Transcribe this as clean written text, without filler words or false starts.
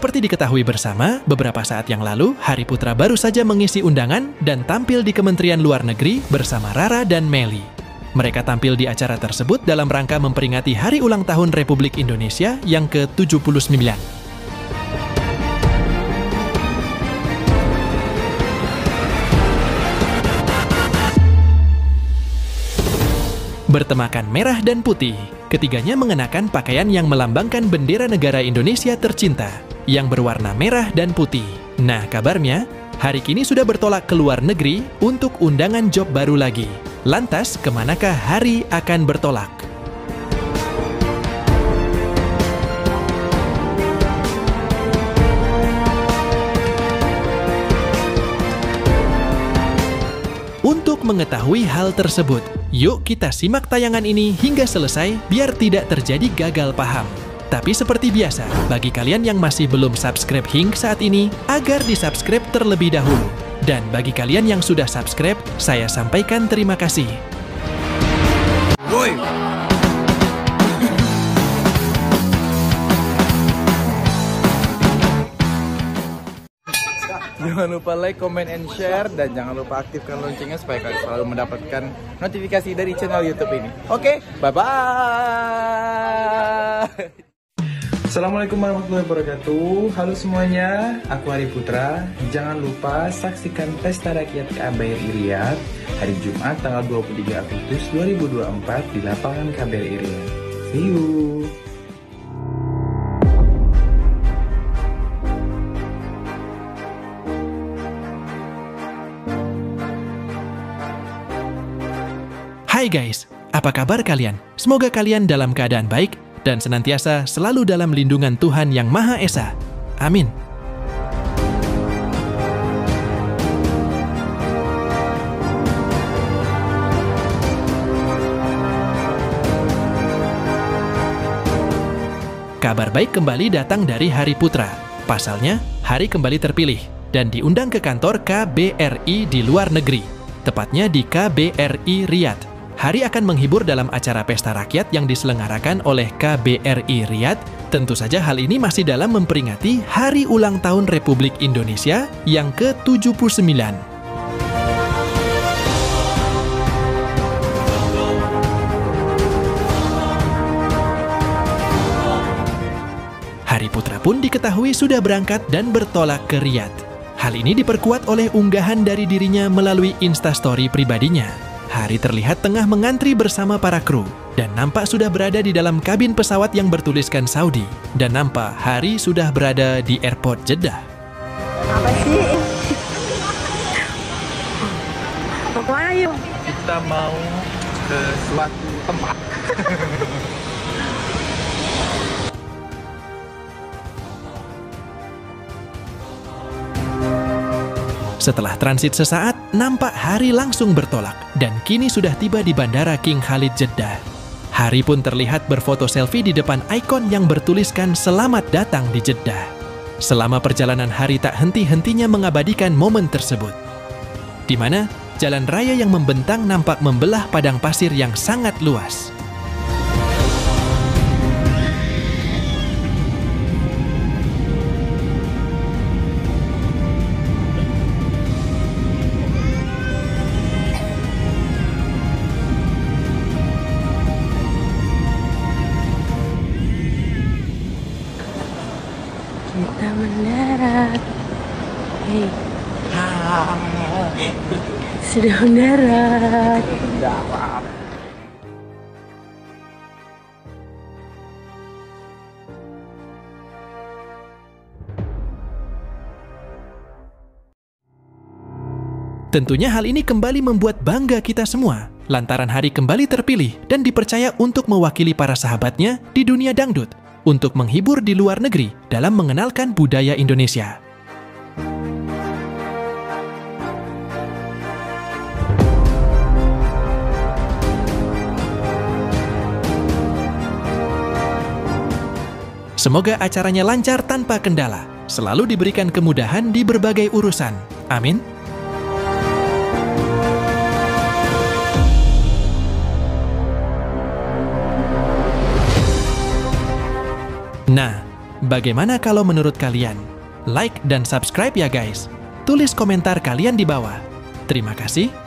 Seperti diketahui bersama, beberapa saat yang lalu, Hari Putra baru saja mengisi undangan dan tampil di Kementerian Luar Negeri bersama Rara dan Meli. Mereka tampil di acara tersebut dalam rangka memperingati Hari Ulang Tahun Republik Indonesia yang ke-79. Bertemakan merah dan putih, ketiganya mengenakan pakaian yang melambangkan bendera negara Indonesia tercinta, yang berwarna merah dan putih. Nah, kabarnya, hari kini sudah bertolak ke luar negeri untuk undangan job baru lagi. Lantas, kemanakah Hari akan bertolak? Untuk mengetahui hal tersebut, yuk kita simak tayangan ini hingga selesai biar tidak terjadi gagal paham. Tapi seperti biasa, bagi kalian yang masih belum subscribe hingga saat ini, agar di-subscribe terlebih dahulu. Dan bagi kalian yang sudah subscribe, saya sampaikan terima kasih. Woi. Jangan lupa like, comment, and share, dan jangan lupa aktifkan loncengnya supaya kalian selalu mendapatkan notifikasi dari channel YouTube ini. Oke, bye-bye. Assalamualaikum warahmatullahi wabarakatuh. Halo semuanya, aku Hari Putra. Jangan lupa saksikan Pesta Rakyat KBRI Riyadh hari Jumat tanggal 23 Agustus 2024 di lapangan KBRI Riyadh. See you. Hai guys, apa kabar kalian? Semoga kalian dalam keadaan baik dan senantiasa selalu dalam lindungan Tuhan Yang Maha Esa. Amin. Kabar baik kembali datang dari Hari Putra. Pasalnya, Hari kembali terpilih dan diundang ke kantor KBRI di luar negeri, tepatnya di KBRI Riyadh. Hari akan menghibur dalam acara pesta rakyat yang diselenggarakan oleh KBRI Riyadh. Tentu saja hal ini masih dalam memperingati Hari Ulang Tahun Republik Indonesia yang ke-79. Hari Putra pun diketahui sudah berangkat dan bertolak ke Riyadh. Hal ini diperkuat oleh unggahan dari dirinya melalui Instastory pribadinya. Hari terlihat tengah mengantri bersama para kru dan nampak sudah berada di dalam kabin pesawat yang bertuliskan Saudi, dan nampak Hari sudah berada di airport Jeddah. Apa sih? Pokoknya yuk. Kita mau ke suatu tempat. Setelah transit sesaat, nampak Hari langsung bertolak dan kini sudah tiba di Bandara King Khalid Jeddah. Hari pun terlihat berfoto selfie di depan ikon yang bertuliskan Selamat Datang di Jeddah. Selama perjalanan Hari tak henti-hentinya mengabadikan momen tersebut, di mana jalan raya yang membentang nampak membelah padang pasir yang sangat luas. Kita mendarat. Hei. Sudah mendarat. Tentunya hal ini kembali membuat bangga kita semua, lantaran Hari kembali terpilih dan dipercaya untuk mewakili para sahabatnya di dunia dangdut, untuk menghibur di luar negeri dalam mengenalkan budaya Indonesia. Semoga acaranya lancar tanpa kendala, selalu diberikan kemudahan di berbagai urusan. Amin. Nah, Bagaimana kalau menurut kalian? Like dan subscribe ya guys. Tulis komentar kalian di bawah. Terima kasih.